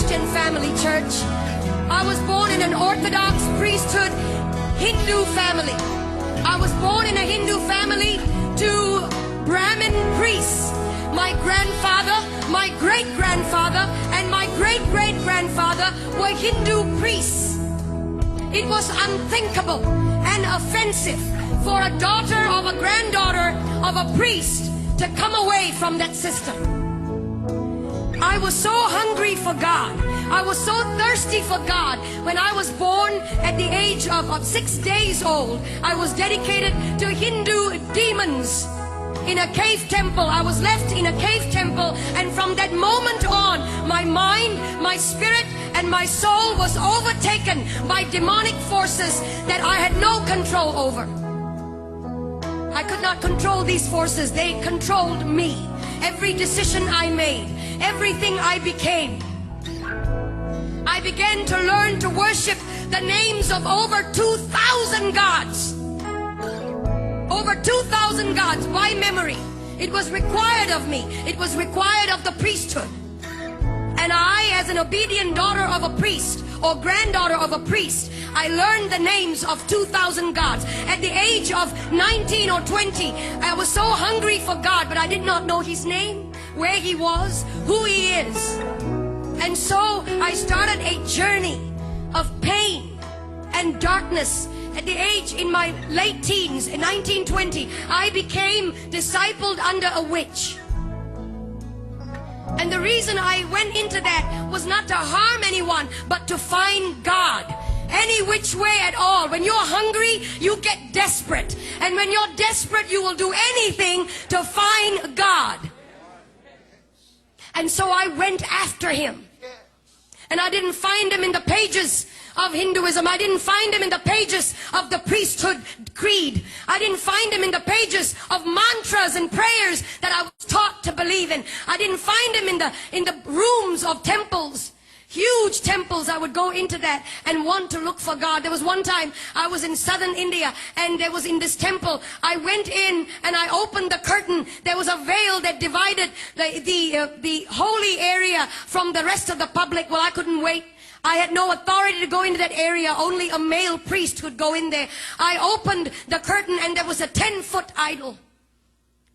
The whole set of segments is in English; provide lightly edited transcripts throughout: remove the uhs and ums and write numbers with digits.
Christian family, church. I was born in an Orthodox priesthood Hindu family. I was born in a Hindu family to Brahmin priests. My grandfather, my great-grandfather, and my great-great-grandfather were Hindu priests. It was unthinkable and offensive for a daughter of a granddaughter of a priest to come away from that system. I was so hungry for God. I was so thirsty for God. When I was born at the age of 6 days old, I was dedicated to Hindu demons in a cave temple. I was left in a cave temple, and from that moment on, my mind, my spirit, and my soul was overtaken by demonic forces that I had no control over. I could not control these forces. They controlled me. Every decision I made, everything I became. I began to learn to worship the names of over 2,000 gods. Over 2,000 gods by memory. It was required of me. It was required of the priesthood. And I, as an obedient daughter of a priest or granddaughter of a priest, I learned the names of 2,000 gods. At the age of 19 or 20, I was so hungry for God, but I did not know His name, where He was, who He is. And so I started a journey of pain and darkness. At the age, in my late teens, in 1920, I became discipled under a witch. And the reason I went into that was not to harm anyone, but to find God. Any which way at all. When you're hungry, you get desperate. And when you're desperate, you will do anything to find God. And so I went after Him. And I didn't find Him in the pages of Hinduism. I didn't find Him in the pages of the priesthood creed. I didn't find Him in the pages of mantras and prayers that I was taught to believe in. I didn't find Him in the rooms of temples. Huge temples. I would go into that and want to look for God. There was one time I was in southern India, and there was in this temple. I went in and I opened the curtain. There was a veil that divided the holy area from the rest of the public. Well, I couldn't wait. I had no authority to go into that area. Only a male priest could go in there. I opened the curtain, and there was a 10-foot idol.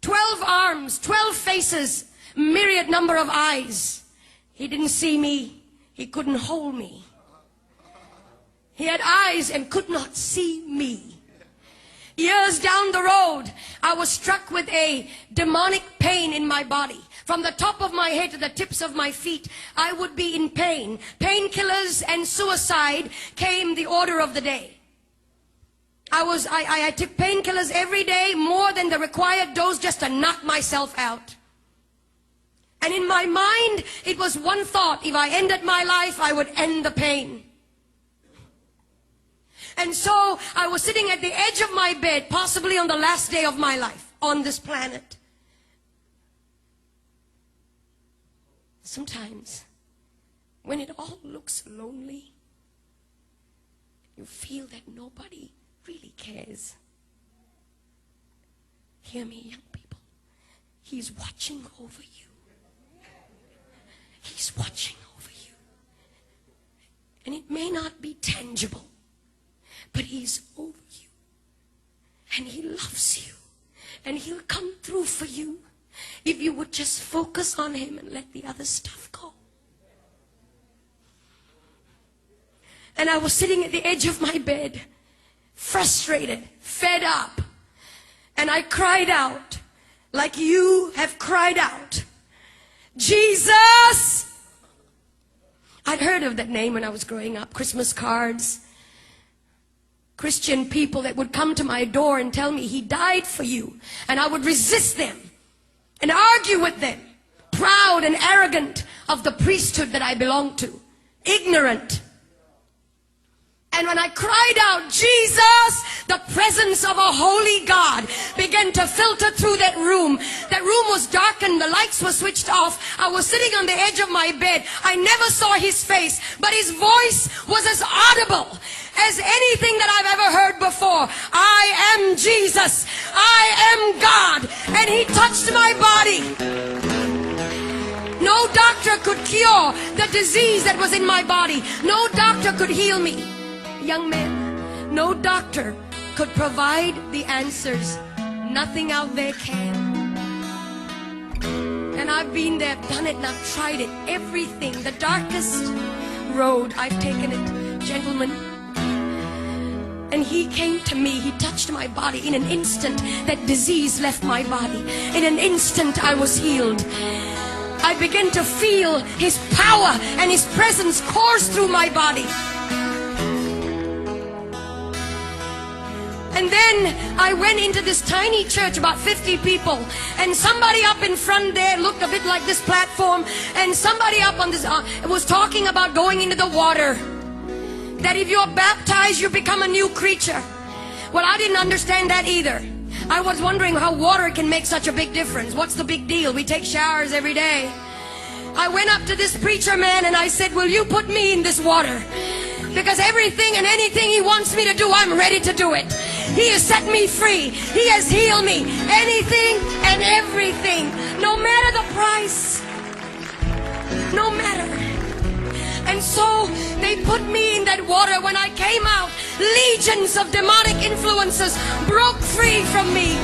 12 arms, 12 faces, myriad number of eyes. He didn't see me. He couldn't hold me. He had eyes and could not see me. Years down the road, I was struck with a demonic pain in my body. From the top of my head to the tips of my feet, I would be in pain. Painkillers and suicide came the order of the day. I took painkillers every day, more than the required dose, just to knock myself out. And in my mind, it was one thought: if I ended my life, I would end the pain. And so I was sitting at the edge of my bed, possibly on the last day of my life on this planet. Sometimes, when it all looks lonely, you feel that nobody really cares. Hear me, young people. He's watching over you. He's watching over you. And it may not be tangible, but He's over you. And He loves you. And He'll come through for you if you would just focus on Him and let the other stuff go. And I was sitting at the edge of my bed, frustrated, fed up. And I cried out like you have cried out. Jesus! I'd heard of that name when I was growing up. Christmas cards. Christian people that would come to my door and tell me, He died for you. And I would resist them and argue with them. Proud and arrogant of the priesthood that I belonged to. Ignorant. And when I cried out, Jesus, the presence of a holy God began to filter through that room. That room was darkened. The lights were switched off. I was sitting on the edge of my bed. I never saw His face, but His voice was as audible as anything that I've ever heard before. I am Jesus. I am God. And He touched my body. No doctor could cure the disease that was in my body. No doctor could heal me. Young man, no doctor could provide the answers. Nothing out there can. And I've been there, done it, and I've tried it. Everything, the darkest road, I've taken it. Gentlemen, and he came to me, he touched my body. In an instant, that disease left my body. In an instant, I was healed. I began to feel his power and his presence course through my body. And then I went into this tiny church, about 50 people, and somebody up in front there looked a bit like this platform, and somebody up on this was talking about going into the water, that if you're baptized you become a new creature. Well, I didn't understand that either. I was wondering how water can make such a big difference. What's the big deal? We take showers every day. I went up to this preacher man and I said, will you put me in this water? Because everything and anything he wants me to do, I'm ready to do it. He has set me free. He has healed me. Anything and everything. No matter the price. No matter. And so they put me in that water. When I came out, legions of demonic influences broke free from me.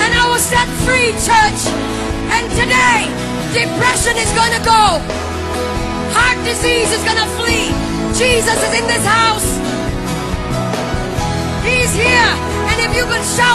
And I was set free, church. And today, depression is going to go. Heart disease is going to flee. Jesus is in this house. He's here. And if you can shout